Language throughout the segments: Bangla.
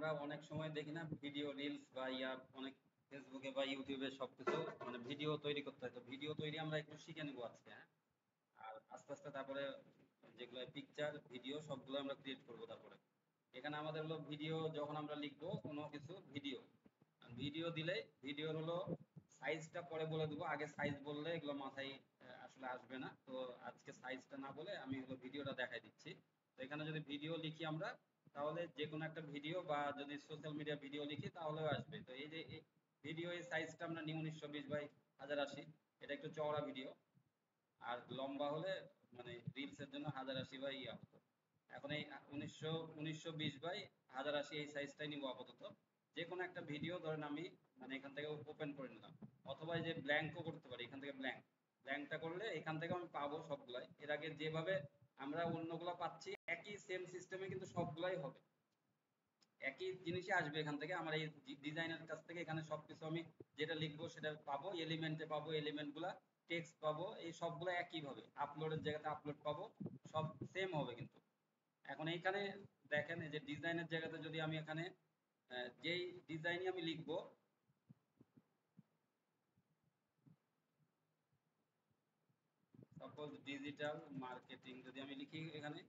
আমরা অনেক সময় দেখি না ভিডিও রিলস বা অনেক ফেসবুকে বা ইউটিউবে সবকিছু মানে ভিডিও তৈরি করতে হয়, তো ভিডিও তৈরি আমরা একটু শিখে নিবো আজকে, হ্যাঁ। আর আস্তে আস্তে তারপরে যেগুলো পিকচার ভিডিও সবগুলো আমরা ক্রিয়েট করবো। তারপরে এখানে আমাদের হলো ভিডিও, যখন আমরা লিখবো কোনো কিছু ভিডিও ভিডিও দিলে ভিডিওর হলো সাইজটা পরে বলে দেবো, আগে সাইজ বললে এগুলো মাথায় আসলে আসবে না। তো আজকে সাইজটা না বলে আমি হলো ভিডিওটা দেখাই দিচ্ছি। তো এখানে যদি ভিডিও লিখি আমরা, তাহলে যে কোনো একটা ভিডিও বা যদি সোশ্যাল মিডিয়া ভিডিও লিখি তাহলেও আসবে। তো এই যে ভিডিও এই সাইজটা আমরা নিই 1920 বাই 1080, এটা একটু চওড়া ভিডিও। আর লম্বা হলে মানে রিলসের জন্য 1080 বাই হতো। এখন এই 1920 বাই 1080 এই সাইজটাই নিব আপাতত। যে কোনো একটা ভিডিও ধরেন আমি মানে এখান থেকে ওপেন করে নিলাম, অথবা এই যে ব্ল্যাঙ্কও করতে পারি, এখান থেকে ব্ল্যাঙ্কটা করলে এখান থেকে আমি পাবো সবগুলাই। এর আগে যেভাবে আমরা অন্যগুলা পাচ্ছি একই সেম সিস্টেমে কিন্তু সবগুলাই হবে, একই জিনিসই আসবে এখান থেকে। আমার এই ডিজাইনের কাছ থেকে এখানে সবকিছু আমি যেটা লিখবো সেটা পাবো, এলিমেন্টে পাবো, এলিমেন্টগুলা টেক্সট পাবো, এই সবগুলো একই ভাবে আপলোডের জায়গাতে আপলোড পাবো, সব সেম হবে কিন্তু। এখন এইখানে দেখেন এই যে ডিজাইনের জায়গাতে যদি আমি এখানে যেই ডিজাইনই আমি লিখবো, সাপোজ ডিজিটাল মার্কেটিং যদি আমি লিখি এখানে,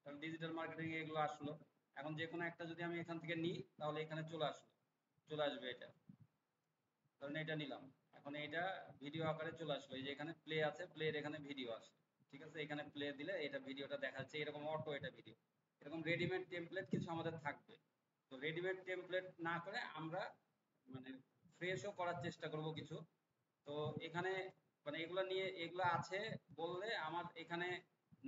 তাহলে ডিজিটাল মার্কেটিং এগুলো আসলো। এখন যে কোনো একটা যদি আমি এখান থেকে নিই তাহলে এখানে চলে আসবে এটা। ধরেন এটা নিলাম, এখন এটা ভিডিও আকারে চলে আসলো। এই যে এখানে প্লে আছে, প্লের এখানে ভিডিও আছে, ঠিক আছে। এখানে প্লে দিলে এটা ভিডিওটা দেখাচ্ছে, এরকম অটো এটা ভিডিও। এরকম রেডিমেড টেমপ্লেট কিছু আমাদের থাকবে। তো রেডিমেড টেমপ্লেট না করে আমরা মানে ফ্রেশও করার চেষ্টা করব কিছু। তো এখানে মানে এগুলো নিয়ে এগুলো আছে বললে আমার এখানে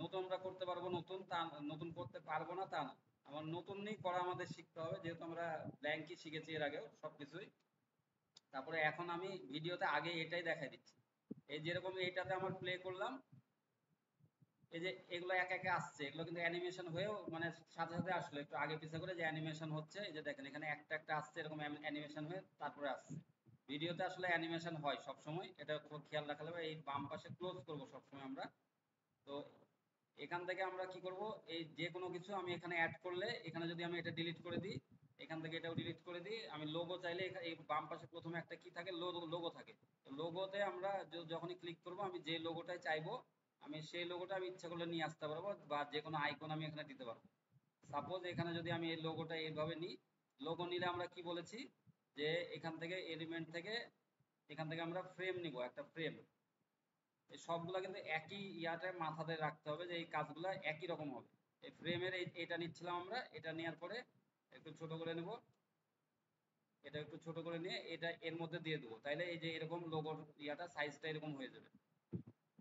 নতুন আমরা করতে পারবো, নতুন করতে পারবো না তা না। আমার নতুন নেই করা আমাদের শিখতে হবে, যেহেতু আমরা ব্ল্যাঙ্কই শিখেছি এর আগেও সবকিছুই। তারপরে এখন আমি ভিডিওতে আগে এটাই দেখাই দিচ্ছি। এই যেরকম এইটাতে আমার প্লে করলাম, এই যে এগুলো একে একে আসছে, এগুলো কিন্তু অ্যানিমেশন হয়েও মানে সাথে সাথে আসলো, একটু আগে পিছে করে যে অ্যানিমেশন হচ্ছে। এই যে দেখেন এখানে একটা একটা আসছে এরকম অ্যানিমেশন হয়ে তারপরে আসছে। ভিডিওতে আসলে অ্যানিমেশন হয় সব সময়, এটা খুব খেয়াল রাখা লাগবে। এই বাম পাশে ক্লোজ করব সবসময় আমরা। তো এখান থেকে আমরা কি করব, এই যে কোনো কিছু আমি এখানে অ্যাড করলে, এখানে যদি আমি এটা ডিলিট করে দিই, এখান থেকে এটাও ডিলিট করে দিই, আমি লোগো চাইলে এই বাম পাশে প্রথমে একটা কি থাকে, লোগো থাকে। লোগোতে আমরা যখনই ক্লিক করব, আমি যে লোগোটাই চাইবো আমি সেই লোগোটা আমি ইচ্ছা করলে নিয়ে আসতে পারবো, বা যে কোনো আইকন আমি এখানে দিতে পারবো। সাপোজ এখানে যদি আমি এই লোগোটা এইভাবে নিই, লোগো নিলে আমরা কি বলেছি যে এখান থেকে এলিমেন্ট থেকে এখান থেকে আমরা ফ্রেম নিব, একটা ফ্রেম। এই সবগুলা কিন্তু একই ইয়াতে মাথাতে রাখতে হবে যে এই কাজগুলা একই রকম হবে। এই ফ্রেমের এটা নিচ্ছিলাম আমরা, এটা নেওয়ার পরে একটু ছোট করে নেব, এটা একটু ছোট করে নিয়ে এটা এর মধ্যে দিয়ে দেবো, তাইলে এই যে এরকম লোগোর ইয়াটা সাইজটা এরকম হয়ে যাবে।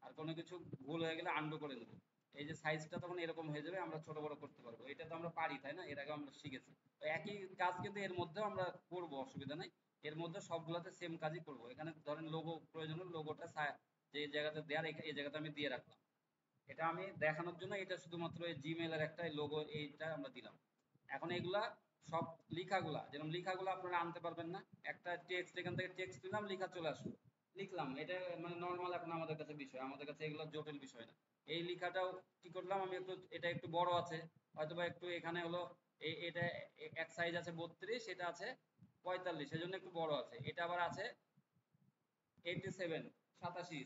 আর কোনো কিছু ভুল হয়ে গেলে আন্ডু করে দেবো, এই যে সাইজটা তখন এরকম হয়ে যাবে, আমরা ছোট বড় করতে পারবো। এটা তো আমরা পারি, তাই না? এর আগে আমরা শিখেছি। তো একই কাজ কিন্তু এর মধ্যেও আমরা করবো, অসুবিধা নাই। এর মধ্যে সবগুলোতে সেম কাজই করবো। এখানে ধরেন লোগো প্রয়োজন হলে লোগোটা যে জায়গাতে দেওয়ার এই জায়গাতে আমি দিয়ে রাখলাম। এটা আমি দেখানোর জন্য এটা শুধুমাত্র এই জিমেল এর একটা লোগো এইটা আমরা দিলাম। এখন এগুলা সব লিখাগুলা, যেরকম লিখাগুলা আপনারা আনতে পারবেন না, একটা টেক্সট এখান থেকে টেক্সট দিলাম, লিখা চলে আসলো, লিখলাম, এটা মানে নর্মাল এখন আমাদের কাছে বিষয়, আমাদের কাছে এগুলো জটিল বিষয় না। এই লিখাটাও কি করলাম আমি, একটু এটা একটু বড় আছে, হয়তোবা একটু এখানে হলো এটা এক সাইজ আছে 32, এটা আছে 45, সেজন্য একটু বড় আছে। এটা আবার আছে 87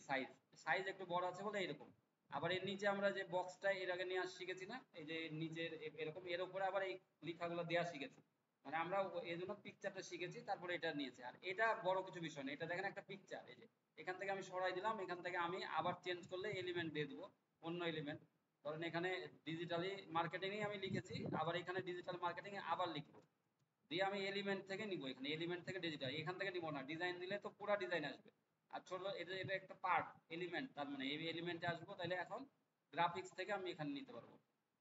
সাইজ, সাইজ একটু বড় আছে বলে এরকম। আবার এর নিচে আমরা যে বক্সটা এর আগে নিয়ে শিখেছি না, এই যে নিচের এরকম এর উপরে আবার এই লেখাগুলো দেওয়া শিখেছি। মানে আমরা এই জন্য পিকচারটা শিখেছি, তারপরে এটা নিয়েছি। আর এটা বড় কিছু বিষয় না, এটা দেখেন একটা পিকচার, এই যে এখান থেকে আমি সরাই দিলাম, এখান থেকে আমি আবার চেঞ্জ করলে এলিমেন্ট দিয়ে দেবো, অন্য এলিমেন্ট। ধরেন এখানে ডিজিটালি মার্কেটিং আমি লিখেছি, আবার এখানে ডিজিটাল মার্কেটিং আবার লিখবো, দিয়ে আমি এলিমেন্ট থেকে নিব, এখানে এলিমেন্ট থেকে ডিজিটাল, এখান থেকে নিব না। ডিজাইন দিলে তো পুরা ডিজাইন আসবে। আর ছোট এটা এটা একটা পার্ট এলিমেন্ট, তার মানে এই এলিমেন্টে আসবো, তাহলে এখন গ্রাফিক্স থেকে আমি এখানে নিতে পারবো।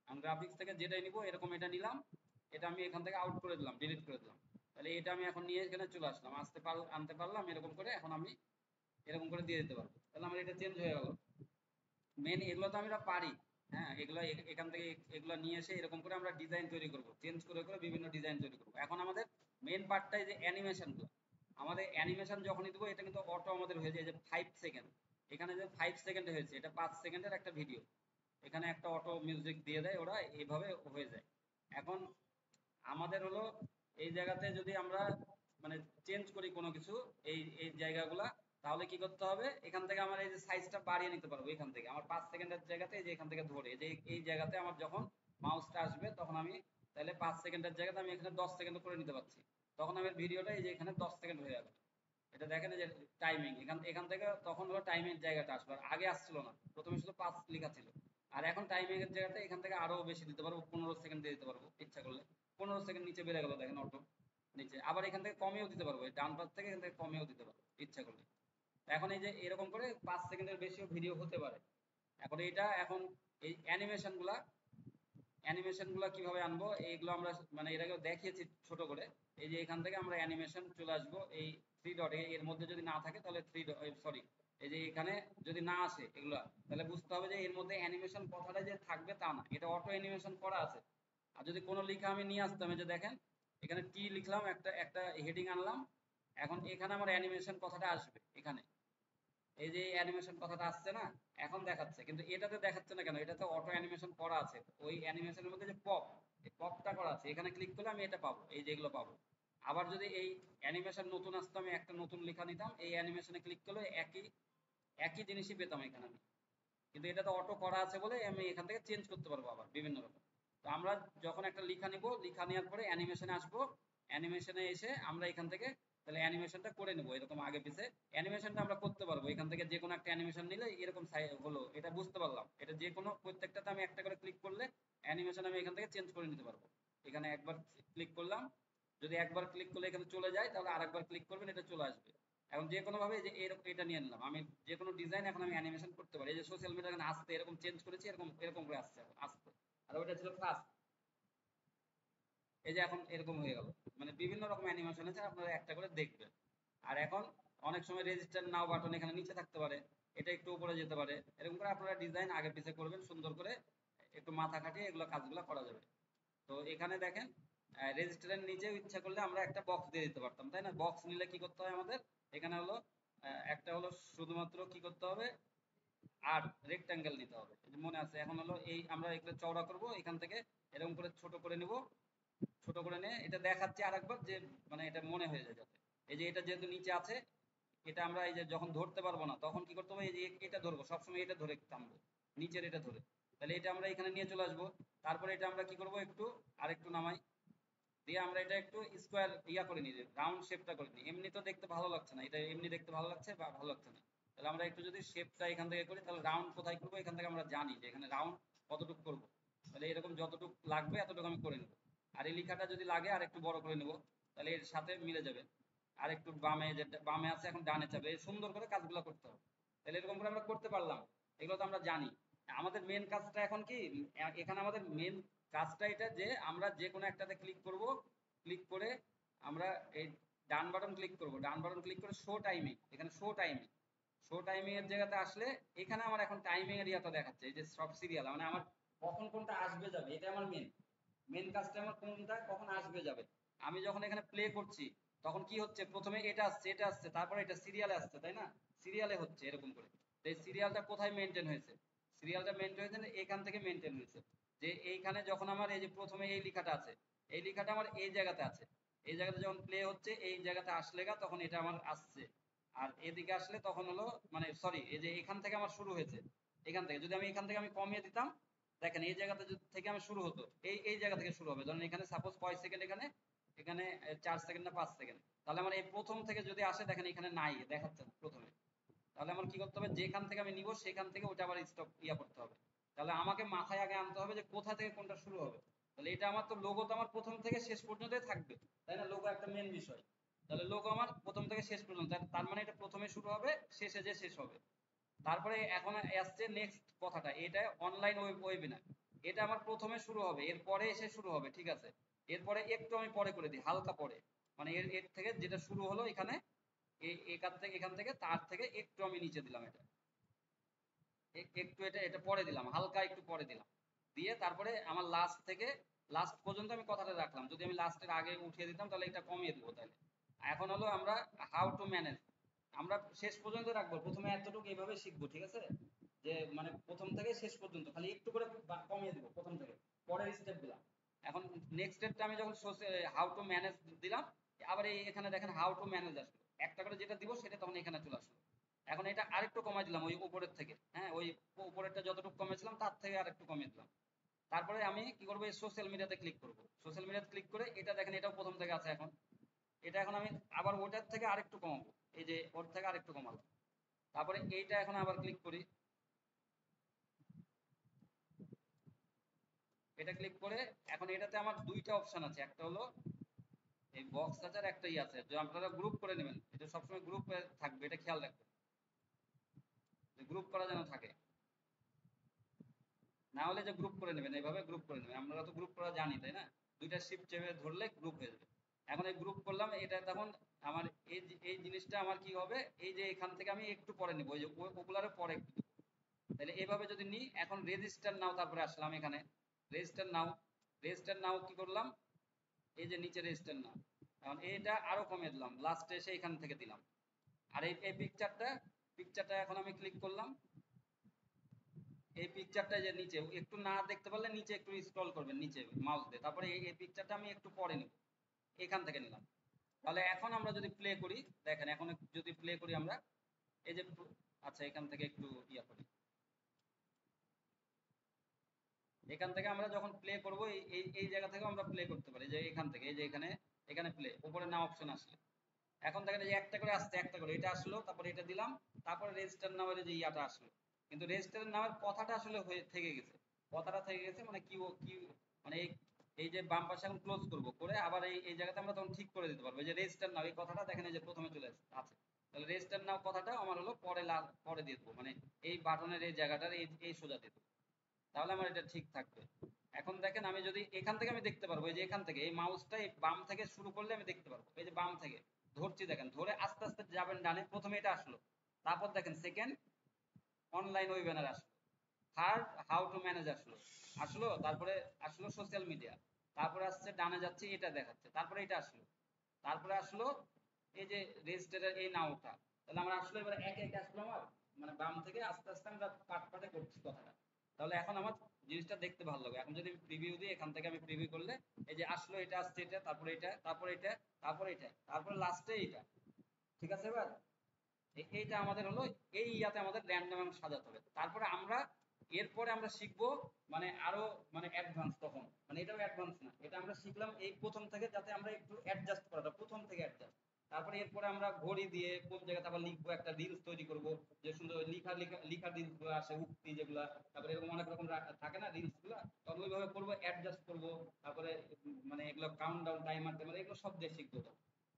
আমি গ্রাফিক্স থেকে যেটাই নিব এরকম এটা নিলাম, এটা আমি এখান থেকে আউট করে দিলাম, ডিলিট করে দিলাম। তাহলে এটা আমি এখন নিয়ে এখানে চলে আসলাম, আনতে পারলাম এরকম করে, এখন আমি এরকম করে দিয়ে দিতে পারবো, তাহলে আমার এটা চেঞ্জ হয়ে গেল। মেন এগুলো তো আমরা পারি। হ্যাঁ, এগুলো এখান থেকে এগুলো নিয়ে এসে এরকম করে আমরা ডিজাইন তৈরি করব, চেঞ্জ করে করে বিভিন্ন ডিজাইন তৈরি করব। এখন আমাদের মেন পার্টটাই যে অ্যানিমেশনগুলো, আমাদের অ্যানিমেশন যখনই দেবো এটা কিন্তু অটো আমাদের হয়ে যায় যে 5 সেকেন্ড। এখানে যে 5 সেকেন্ডে হয়েছে, এটা 5 সেকেন্ডের একটা ভিডিও, এখানে একটা অটো মিউজিক দিয়ে দেয় ওরা, এইভাবে হয়ে যায়। এখন আমাদের হলো এই জায়গাতে যদি আমরা মানে চেঞ্জ করি কোনো কিছু এই এই জায়গাগুলা, তাহলে কি করতে হবে, এখান থেকে আমার এই যে সাইজটা বাড়িয়ে নিতে পারবো। এখান থেকে আমার 5 সেকেন্ডের জায়গাতে এই যে এখান থেকে ধরে যে এই জায়গাতে আমার যখন মাউসটা আসবে তখন আমি তাহলে 5 সেকেন্ডের জায়গাতে আমি এখানে 10 সেকেন্ড করে নিতে পারছি। তখন আমার ভিডিওটা এই যে এখানে 10 সেকেন্ড হয়ে যাবে। এটা দেখেন এই যে টাইমিং এখান এখান থেকে তখন হলো টাইমের জায়গাটা আসবে, আর আগে আসছিল না, প্রথমে শুধু 5 লেখা ছিল। আর এখন টাইমিং এর জায়গাতে এখান থেকে আরো বেশি দিতে পারবো, 15 সেকেন্ড দিয়ে দিতে পারবো ইচ্ছা করলে। 15 সেকেন্ড নিচে বেড়ে গেল দেখেন অটো নিচে। আবার এখান থেকে কমেও দিতে পারবো, এই ডান পাশ থেকে এখান থেকে কমেও দিতে পারবো ইচ্ছা করলে। এখন এই যে এরকম করে 5 সেকেন্ডের বেশিও ভিডিও হতে পারে। এখন এটা এখন এই অ্যানিমেশন গুলা কিভাবে আনবো এইগুলো আমরা মানে এর আগেও দেখিয়েছি ছোট করে। এই যে এখান থেকে আমরা অ্যানিমেশন চলে আসবো এই থ্রি ডট, এর মধ্যে যদি না থাকে তাহলে থ্রি ডট, সরি, এই যে এখানে যদি না আসে এগুলা, তাহলে বুঝতে হবে যে এর মধ্যে অ্যানিমেশন কথাটা যে থাকবে তা না, এটা অটো অ্যানিমেশন করা আছে। আর যদি কোনো লেখা আমি নিয়ে আসতাম, এই যে দেখেন এখানে টি লিখলাম, একটা একটা হেডিং আনলাম, এখন এখানে আমার অ্যানিমেশন কথাটা আসবে এখানে। এই যে অ্যানিমেশন কথাটা আসছে না, এখন দেখাচ্ছে, কিন্তু এটাতে দেখাচ্ছে না কেন, এটাতে অটো অ্যানিমেশন করা আছে। ওই অ্যানিমেশনের মধ্যে যে পপ, এই পপটা করা আছে, এখানে ক্লিক করলে আমি এটা পাবো, এই যেগুলো পাবো। আবার যদি এই অ্যানিমেশন নতুন আসতো, আমি একটা নতুন লেখা নিতাম, এই অ্যানিমেশনে ক্লিক করলে একই একই জিনিসই পেতাম এখানে আমি। কিন্তু এটাতে অটো করা আছে বলে আমি এখান থেকে চেঞ্জ করতে পারবো আবার বিভিন্ন রকম। তো আমরা যখন একটা লেখা নিব, লেখা নেওয়ার পরে অ্যানিমেশনে আসবো, অ্যানিমেশনে এসে আমরা এখান থেকে তাহলে অ্যানিমেশনটা করে নেবো এরকম আগে পিছে। অ্যানিমেশনটা আমরা করতে পারবো এখান থেকে, যে কোনো একটা অ্যানিমেশন নিলে এরকম হলো, এটা বুঝতে পারলাম। এটা যে কোনো প্রত্যেকটাতে আমি একটা করে ক্লিক করলে অ্যানিমেশন আমি এখান থেকে চেঞ্জ করে নিতে পারবো। এখানে একবার ক্লিক করলাম, যদি একবার ক্লিক করলে এখানে চলে যায়, তাহলে আরেকবার ক্লিক করবেন এটা চলে আসবে। এখন যে কোনো ভাবে যে এরকম এটা নিয়ে নিলাম আমি, যে কোনো ডিজাইন এখন আমি অ্যানিমেশন করতে পারি। এই যে সোশ্যাল মিডিয়া এখানে আসতে এরকম চেঞ্জ করেছি, এরকম এরকম করে আসছে এখন আসতে। আর ওইটা ছিল ফার্স্ট, এই যে এখন এরকম হয়ে গেল। মানে বিভিন্ন রকম অ্যানিমেশন আছে, আপনারা একটা করে দেখবেন। আর এখন অনেক সময় রেজিস্টার নাও বাটন এখানে নিচে থাকতে পারে, এটা একটু উপরে যেতে পারে, এরকম করে আপনারা ডিজাইন আগে পিছে করবেন সুন্দর করে, একটু মাথা খাটিয়ে এগুলো কাজগুলো করা যাবে। তো এখানে দেখেন রেজিস্টারের নিচেও ইচ্ছা করলে আমরা একটা বক্স দিয়ে দিতে পারতাম, তাই না? বক্স নিলে কি করতে হয় আমাদের, এখানে হলো একটা হলো শুধুমাত্র কি করতে হবে, আর রেক্টাঙ্গেল নিতে হবে, এই যে মনে আছে। এখন হলো এই আমরা এগুলো চওড়া করব, এখান থেকে এরকম করে ছোট করে নিব, ছোট করে নিয়ে এটা দেখাচ্ছি আরেকবার যে মানে এটা মনে হয়ে যায় যাতে। এই যে এটা যেহেতু নিচে আছে, এটা আমরা এই যে যখন ধরতে পারবো না তখন কি করতে হবে, এই যে এটা ধরবো সবসময়, এটা ধরে টানবো, নিচের এটা ধরে। তাহলে এটা আমরা এখানে নিয়ে চলে আসবো। তারপরে এটা আমরা কি করব, একটু আরেকটু নামাই, দিয়ে আমরা এটা একটু স্কোয়ার ইয়া করে নিই, রাউন্ড শেপটা করে নিই। এমনি তো দেখতে ভালো লাগছে না, এটা এমনি দেখতে ভালো লাগছে বা ভালো লাগছে না। তাহলে আমরা একটু যদি শেপটা এখান থেকে করি, তাহলে রাউন্ড কোথায় করবো এখান থেকে আমরা জানি যে এখানে রাউন্ড কতটুকু করবো। তাহলে এরকম যতটুকু লাগবে এতটুকু আমি করে নেবো। আর এই লেখাটা যদি লাগে আর একটু বড় করে নেবো, তাহলে এর সাথে মিলে যাবে। আর একটু বামে, যেটা বামে আছে এখন ডানে যাবে, সুন্দর করে কাজগুলো করতে হবে। তাহলে এরকম করে আমরা করতে পারলাম, এগুলো তো আমরা জানি। আমাদের মেন কাজটা এখন কি, এখানে আমাদের মেন কাজটা এটা যে আমরা যে কোনো একটাতে ক্লিক করব, ক্লিক করে আমরা এই ডান বাটন ক্লিক করব, ডান বাটন ক্লিক করে শো টাইমিং, এখানে শো টাইমিং, শো টাইমিং এর জায়গাতে আসলে এখানে আমার এখন টাইমিং এর ইয়াটা দেখাচ্ছে, এই যে সব সিরিয়াল, মানে আমার কখন কোনটা আসবে যাবে, এটা আমার মেন মেন কাজটা, আমার কোনটা কখন আসবে যাবে। আমি যখন এখানে প্লে করছি তখন কি হচ্ছে, প্রথমে এটা আসছে, এটা আসছে, তারপরে এটা সিরিয়ালে আসছে, তাই না? সিরিয়ালে হচ্ছে এরকম করে। তো এই সিরিয়ালটা কোথায় মেনটেন হয়েছে, সিরিয়ালটা মেনটেন হয়েছে এখান থেকে মেনটেন হয়েছে। যে এইখানে যখন আমার এই যে প্রথমে এই লেখাটা আছে, এই লেখাটা আমার এই জায়গাতে আছে, এই জায়গাতে যখন প্লে হচ্ছে এই জায়গাতে আসলে গা তখন এটা আমার আসছে। আর এদিকে আসলে তখন হলো মানে সরি, এই যে এখান থেকে আমার শুরু হয়েছে, এখান থেকে যদি আমি এখান থেকে আমি কমিয়ে দিতাম, দেখেন এই জায়গাতে থেকে আমার শুরু হতো, এই এই জায়গা থেকে শুরু হবে। ধরেন এখানে সাপোজ কয় সেকেন্ড, এখানে এখানে 4 সেকেন্ড না 5 সেকেন্ড, তাহলে আমার এই প্রথম থেকে যদি আসে, দেখেন এখানে নাই, দেখাচ্ছে না প্রথমে। তাহলে আমার কি করতে হবে, যেখান থেকে আমি নিব সেখান থেকে ওটা আবার স্টপ ইয়া করতে হবে। তাহলে আমাকে মাথায় আগে আনতে হবে যে কোথা থেকে কোনটা শুরু হবে। তাহলে এটা আমার তো লোগো তো আমার প্রথম থেকে শেষ পর্যন্তই থাকবে, তাই না? লোগো একটা মেন বিষয়। তাহলে লোগো আমার প্রথম থেকে শেষ পর্যন্ত, তার মানে এটা প্রথমে শুরু হবে, শেষে যে শেষ হবে। তারপরে এখন আসছে নেক্সট কথাটা, এটা অনলাইন ওয়েবিনার, এটা আমার প্রথমে শুরু হবে, এরপরে এসে শুরু হবে, ঠিক আছে? এরপরে একটু আমি পরে করে দিই, হালকা পরে, মানে এর এর থেকে যেটা শুরু হলো এখানে, এখান থেকে তার থেকে একটু আমি নিচে দিলাম, এটা একটু এটা এটা পরে দিলাম, হালকা একটু পরে দিলাম, দিয়ে তারপরে আমার লাস্ট থেকে লাস্ট পর্যন্ত আমি কথাটা রাখলাম। যদি আমি লাস্টের আগে উঠিয়ে দিতাম তাহলে এটা কমিয়ে দেবো তাহলে। এখন হলো আমরা হাউ টু ম্যানেজ, আমরা শেষ পর্যন্ত রাখবো, প্রথমে এতটুকু এইভাবে শিখবো, ঠিক আছে? যে মানে প্রথম থেকে শেষ পর্যন্ত খালি একটু করে কমিয়ে দেবো প্রথম থেকে, পরের স্টেপ গুলা। এখন নেক্সট স্টেপটা আমি যখন হাউ টু ম্যানেজ দিলাম, আবার এখানে দেখেন হাউ টু ম্যানেজ আসলো, একটা করে যেটা দিব সেটা তখন এখানে চলে আসলো। এখন এটা আরেকটু কমাই দিলাম ওই উপরের থেকে, হ্যাঁ ওই উপরেরটা যতটুকু কমেছিলাম তার থেকে আরেকটু কমিয়ে দিলাম। তারপরে আমি কি করবো, এই সোশ্যাল মিডিয়াতে ক্লিক করব। সোশ্যাল মিডিয়াতে ক্লিক করে এটা দেখেন এটাও প্রথম থেকে আছে এখন, এটা এখন আমি আবার ওটার থেকে আরেকটু কমাবো, এই যে ওর থেকে আরেকটু কমালাম। তারপরে এইটা এখন আবার ক্লিক করি, এটা ক্লিক করে এখন এটাতে আমার দুইটা অপশন আছে, একটা হলো এই বক্স আছে আর একটাই আছে, যে আপনারা গ্রুপ করে নেবেন, এটা সবসময় গ্রুপ থাকবে, এটা খেয়াল রাখবেন যে গ্রুপ করা যেন থাকে, না হলে যে গ্রুপ করে নেবেন, এইভাবে গ্রুপ করে নেবেন, আমরা তো গ্রুপ করা জানি তাই না, দুইটা শিফট চেপে ধরলে গ্রুপ হয়ে যাবে। এখন এই গ্রুপ করলাম, এটা তখন আমার এই জিনিসটা আমার কি হবে, এই যে এখান থেকে আমি একটু পরে নিব, ওই যে ওগুলার পরে একটু দিব। তাহলে এইভাবে যদি নিই, এখন রেজিস্টার নাও, তারপরে আসলাম এখানে রেজিস্টার নাও, রেজিস্টার নাও কি করলাম, এই যে নিচে রেজিস্টার নাও, এখন এটা আরো কমিয়ে দিলাম, লাস্টে এসে এখান থেকে দিলাম। আর এই পিকচারটা এখন আমি ক্লিক করলাম, এই পিকচারটা যে নিচে একটু না দেখতে পারলে নিচে একটু স্ক্রল করবেন নিচে মাউস দিয়ে, তারপরে এই পিকচারটা আমি একটু পরে নিব, এখান থেকে নিলাম। তাহলে এখন আমরা যদি প্লে করি, দেখেন এখন যদি প্লে করি আমরা, এই যে আচ্ছা এখান থেকে একটু ইয়া করি, এখান থেকে আমরা যখন প্লে করব এই জায়গা থেকে আমরা প্লে করতে পারি, যে এখান থেকে এই যে এখানে এখানে প্লে উপরে না অপশন আসলে, এখন দেখেন এই যে একটা করে আসছে, একটা করে এটা আসলো, তারপরে এটা দিলাম, তারপরে রেজিস্টার নামের যে ইয়াটা আসলো, কিন্তু রেজিস্টার নামের কথাটা আসলে হয়ে থেকে গেছে, কথাটা থেকে গেছে, মানে কি কি মানে এই যে বাম পাশে এখন ক্লোজ করব, করে আবার এই জায়গাতে আমরা তখন ঠিক করে দিতে পারবো, এই যে রেজিস্টার নাও এই কথাটা দেখেন এই যে প্রথমে চলে আছে, তাহলে রেজিস্টার নাও কথাটা আমার হলো পরে পরে দিয়ে দেবো, মানে এই বাটনের এই জায়গাটার এই সোজা দিয়ে দেবো, তাহলে আমার এটা ঠিক থাকবে। এখন দেখেন আমি যদি এখান থেকে আমি দেখতে পারবো, এই যে এখান থেকে এই মাউসটা এই বাম থেকে শুরু করলে আমি দেখতে পারবো, এই যে বাম থেকে ধরছি দেখেন, ধরে আস্তে আস্তে যাবেন ডানে, প্রথমে এটা আসলো, তারপর দেখেন সেকেন্ড অনলাইন ওয়েবিনার আসলো, থার্ড হাউ টু ম্যানেজ আসলো, আসলো তারপরে আসলো সোশ্যাল মিডিয়া, তারপরে আসছে ডানে যাচ্ছে এটা দেখাচ্ছে, তারপরে এটা আসলো, তারপরে আসলো এই যে রেজিস্টারের এই নাওটা, তাহলে আমরা আসলে এবার একে একে আসলো আমার, মানে বাম থেকে আস্তে আস্তে আমরা পাট পাটে করছি কথাটা, তাহলে এখন আমার জিনিসটা দেখতে ভালো লাগে। এখন যদি প্রিভিউ দিই, এখান থেকে আমি প্রিভিউ করলে এই যে আসলো, এটা আসছে, এটা তারপরে এটা তারপরে এটা তারপরে এটা তারপরে লাস্টে এটা, ঠিক আছে এবার এইটা আমাদের হলো এই ইয়াতে আমাদের র্যান্ডম সাজাতে হবে। তারপরে আমরা এরপরে আমরা শিখবো মানে আরো মানে অ্যাডভান্স, তখন মানে এটাও অ্যাডভান্স না, এটা আমরা শিখলাম এই প্রথম থেকে, যাতে আমরা একটু অ্যাডজাস্ট করাটা প্রথম থেকে অ্যাডজাস্ট, তারপরে এরপরে আমরা ঘড়ি দিয়ে কোন জায়গাতে আবার লিখবো, একটা রিলস তৈরি করব, যে সুন্দর লিখা লিখা লিখা রিলস গুলো আসে, উক্তি যেগুলা, তারপরে এরকম অনেক রকম থাকে না রিলস গুলা, তখন ওইভাবে করবো, অ্যাডজাস্ট করবো, তারপরে মানে এগুলো কাউন্ট ডাউন টাইমার টাইমার এগুলো সব দিয়ে শিখবো।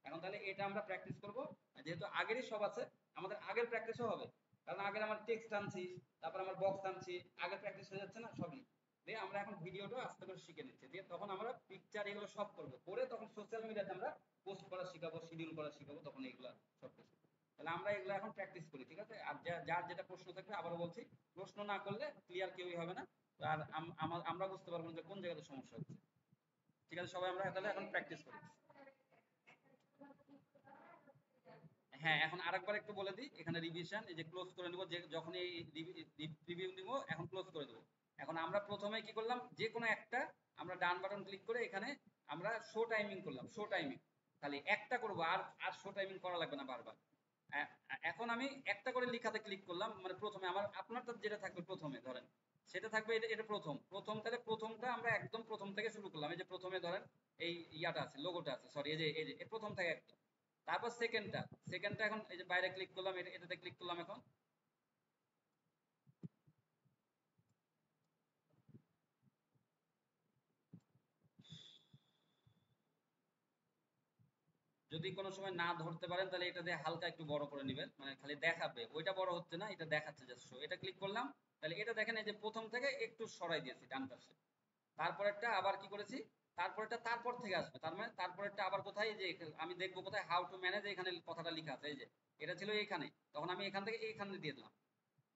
এখন তাহলে এটা আমরা প্র্যাকটিস করব, যেহেতু আগেরই সব আছে আমাদের আগের প্র্যাকটিসও হবে, কারণ আগের আমার টেক্সট আনছি, তারপর আমার বক্স আনছি, আগের প্র্যাকটিস হয়ে যাচ্ছে না সবই, দিয়ে আমরা এখন ভিডিওটা আস্তে করে শিখে নিচ্ছি, দিয়ে তখন আমরা পিকচার এগুলো সব করবো, করে তখন সোশ্যাল মিডিয়াতে আমরা পোস্ট করা শিখাবো, শিডিউল করা শিখাবো, তখন এগুলো সব কিছু। তাহলে আমরা এগুলো এখন প্র্যাকটিস করি, ঠিক আছে? আর যার যেটা প্রশ্ন থাকবে আবারও বলছি, প্রশ্ন না করলে ক্লিয়ার কেউই হবে না, আর আমরা বুঝতে পারবো না যে কোন জায়গাতে সমস্যা হচ্ছে। ঠিক আছে, সবাই আমরা তাহলে এখন প্র্যাকটিস করি। হ্যাঁ, এখন আরেকবার একটু বলে দিই, এখানে রিভিশন এই যে ক্লোজ করে নিব, যে যখন এই রিভিউ নিব এখন ক্লোজ করে দেবো। এখন আমরা প্রথমে কি করলাম, যে কোনো একটা আমরা ডান বাটন ক্লিক করে এখানে আমরা শো টাইমিং করলাম, শো টাইমিং খালি একটা করবো, আর আর শো টাইমিং করা লাগবে না বারবার। এখন আমি একটা করে লিখাতে ক্লিক করলাম, মানে প্রথমে আমার আপনারটা যেটা থাকবে প্রথমে ধরেন সেটা থাকবে, এটা এটা প্রথম প্রথম, তাহলে প্রথমটা আমরা একদম প্রথম থেকে শুরু করলাম, এই যে প্রথমে ধরেন এই ইয়াটা আছে, লোগোটা আছে, সরি এই যে প্রথম থেকে একটা, তারপর সেকেন্ডটা এখন এই যে বাইরে ক্লিক করলাম, এটাতে ক্লিক করলাম। এখন যদি কোনো সময় না ধরতে পারেন তাহলে এটা দিয়ে হালকা একটু বড় করে নেবেন, মানে খালি দেখাবে, ওইটা বড় হচ্ছে না, এটা দেখাচ্ছে জাস্ট শো, এটা ক্লিক করলাম, তাহলে এটা দেখেন এই যে প্রথম থেকে একটু সরাই দিয়েছি ডান পাশে, তারপরেরটা আবার কি করেছি, তারপরেরটা তারপর থেকে আসবে, তার মানে তারপরেরটা আবার কোথায়, যে আমি দেখবো কোথায় হাউ টু ম্যানেজ, এখানে কথাটা লেখা আছে, এই যে এটা ছিল এইখানে, তখন আমি এখান থেকে এইখানে দিয়ে দিলাম,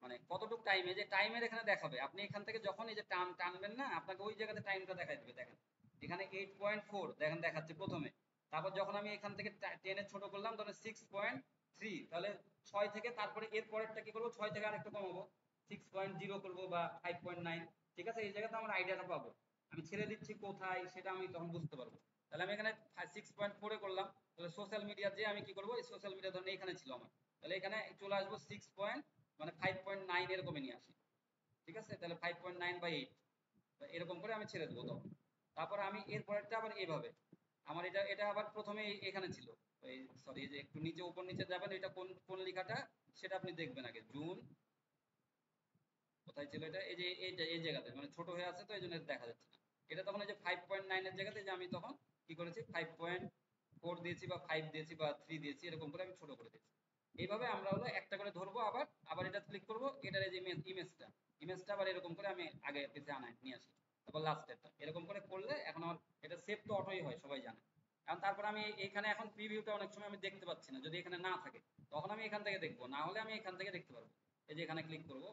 মানে কতটুকু টাইমে, যে টাইমের এখানে দেখাবে, আপনি এখান থেকে যখন এই যে টানবেন না, আপনাকে ওই জায়গাতে টাইমটা দেখাই দেবে, দেখেন এখানে 8.4 দেখেন দেখাচ্ছে প্রথমে, তারপর যখন আমি এখান থেকে 10 ছোট করলাম তাহলে 6.3, তাহলে 6 থেকে তারপরে এর পরেরটা কি করবো, 6 থেকে আরেকটু কমাবো, 6.0 করবো বা 5.9, ঠিক আছে? এই জায়গাতে আমরা আইডিয়াটা পাবো। আমি ছেড়ে দিচ্ছি কোথায় সেটা আমি তখন বুঝতে পারবো। তাহলে আমি এখানে 6.4 এ করলাম, তাহলে সোশ্যাল মিডিয়া যে আমি কি করবো, এই সোশ্যাল মিডিয়া ধরেন এখানে ছিল আমার, তাহলে এখানে চলে আসবো 6 পয়েন্ট মানে 5.9 এরকমে নিয়ে আসি। ঠিক আছে, তাহলে 5.9/8 এরকম করে আমি ছেড়ে দেবো তখন। তারপর আমি এর পরেরটা আবার এইভাবে, আমার এটা এটা আবার প্রথমে এখানে ছিল, এই সরি যে একটু নিচে উপর নিচে যাবেন, এটা কোন কোন লেখাটা সেটা আপনি দেখবেন আগে। জুন কোথায় ছিল এটা, এই যে এই জায়গাতে মানে ছোট হয়ে আছে তো এই জন্য দেখা যাচ্ছে না। এটা তখন এই যে 5.9 এর জায়গাতে যে আমি তখন কি করেছি 5.4 দিয়েছি বা 5 দিয়েছি বা 3 দিয়েছি, এরকম করে আমি ছোট করে দিয়েছি। এইভাবে আমরা হলো একটা করে ধরবো, আবার আবার এটা ক্লিক করবো, এটার এই যে ইমেজটা ইমেজটা আবার এরকম করে আমি আগে পিছিয়ে আনাই নিয়ে আসি, তারপর লাস্টেরটা এরকম করে করলে এখন আমার এটা সেভ তো অটোই হয় সবাই জানে। এখন তারপর আমি এখানে এখন প্রিভিউটা অনেক সময় আমি দেখতে পাচ্ছি না, যদি এখানে না থাকে তখন আমি এখান থেকে দেখবো, না হলে আমি এখান থেকে দেখতে পারবো। এই যে এখানে ক্লিক করবো,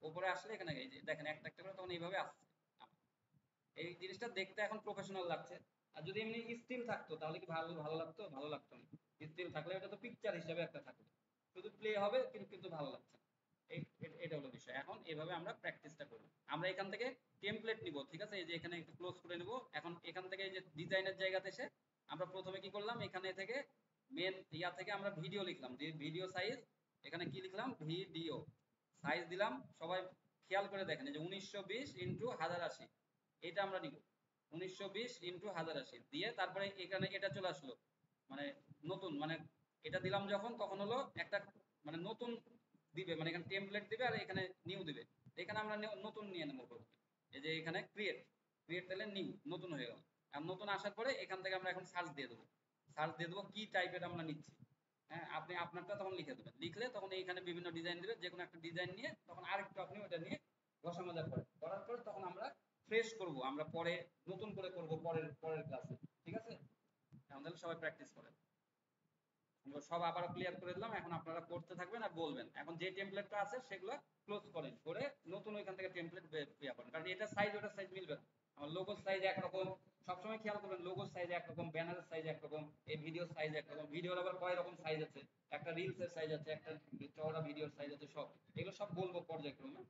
উপরে আসলে এখানে এই যে দেখেন একটা একটা করে তখন এইভাবে আসছে। এই জিনিসটা দেখতে এখন প্রফেশনাল লাগছে। আর যদি এমনি স্টিল থাকতো তাহলে কি ভালো ভালো লাগতো? ভালো লাগতো না। স্টিল থাকলে এটা তো পিকচার হিসাবে একটা থাকবে, শুধু প্লে হবে কিন্তু কিন্তু ভালো লাগছে না। এটা হলো বিষয়। এখন এভাবে আমরা প্র্যাকটিসটা করব। আমরা এখান থেকে টেমপ্লেট নিব, ঠিক আছে, এই যে এখানে একটু ক্লোজ করে নিব। এখন এখান থেকে এই যে ডিজাইনের জায়গাতে এসে আমরা প্রথমে কি করলাম, এখানে থেকে মেন ইয়া থেকে আমরা ভিডিও লিখলাম, যে ভিডিও সাইজ, এখানে কি লিখলাম ভিডিও সাইজ দিলাম। সবাই খেয়াল করে দেখেন, এই যে 1920x1080 এটা আমরা নিব, 1920x1080 দিয়ে তারপরে এখানে এটা চলে আসলো, মানে নতুন মানে এটা দিলাম যখন তখন হলো একটা মানে নতুন দিবে, মানে এখানে টেমপ্লেট দিবে আর এখানে নিউ দিবে। এখানে আমরা নতুন নিয়ে নেবো প্রথমে। এই যে এখানে ক্রিয়েট ক্রিয়েট তাহলে নিউ নতুন হয়ে গেল। আর নতুন আসার পরে এখান থেকে আমরা এখন সার্চ দিয়ে দেবো, সার্চ দিয়ে দেবো কি টাইপের আমরা নিচ্ছি। হ্যাঁ, আপনি আপনারটা তখন লিখে দেবেন, লিখলে তখন এইখানে বিভিন্ন ডিজাইন দিবে, যে কোনো একটা ডিজাইন নিয়ে তখন আরেকটু আপনি ওটা নিয়ে ঘষা মাজা করেন, করার পরে তখন আমরা ফ্রেশ করব, আমরা পরে নতুন করে করব পরের পরের ক্লাসে। ঠিক আছে, এখন তাহলে সবাই প্র্যাকটিস করেন। আমরা সব আবার ক্লিয়ার করে দিলাম, এখন আপনারা করতে থাকবেন আর বলবেন। এখন যে টেমপ্লেটটা আছে সেগুলো ক্লোজ করেন, করে নতুন ওইখান থেকে টেমপ্লেট ইয়া করেন, কারণ এটা সাইজ ওটা সাইজ মিলবে না। আমার লোগোর সাইজ একরকম, সবসময় খেয়াল করবেন লোগোর সাইজ একরকম, ব্যানারের সাইজ একরকম, এই ভিডিওর সাইজ একরকম, ভিডিওর আবার কয় রকম সাইজ আছে, একটা রিলসের সাইজ আছে, একটা চওড়া ভিডিওর সাইজ আছে, সব এগুলো সব বলবো পর্যায়ক্রমে।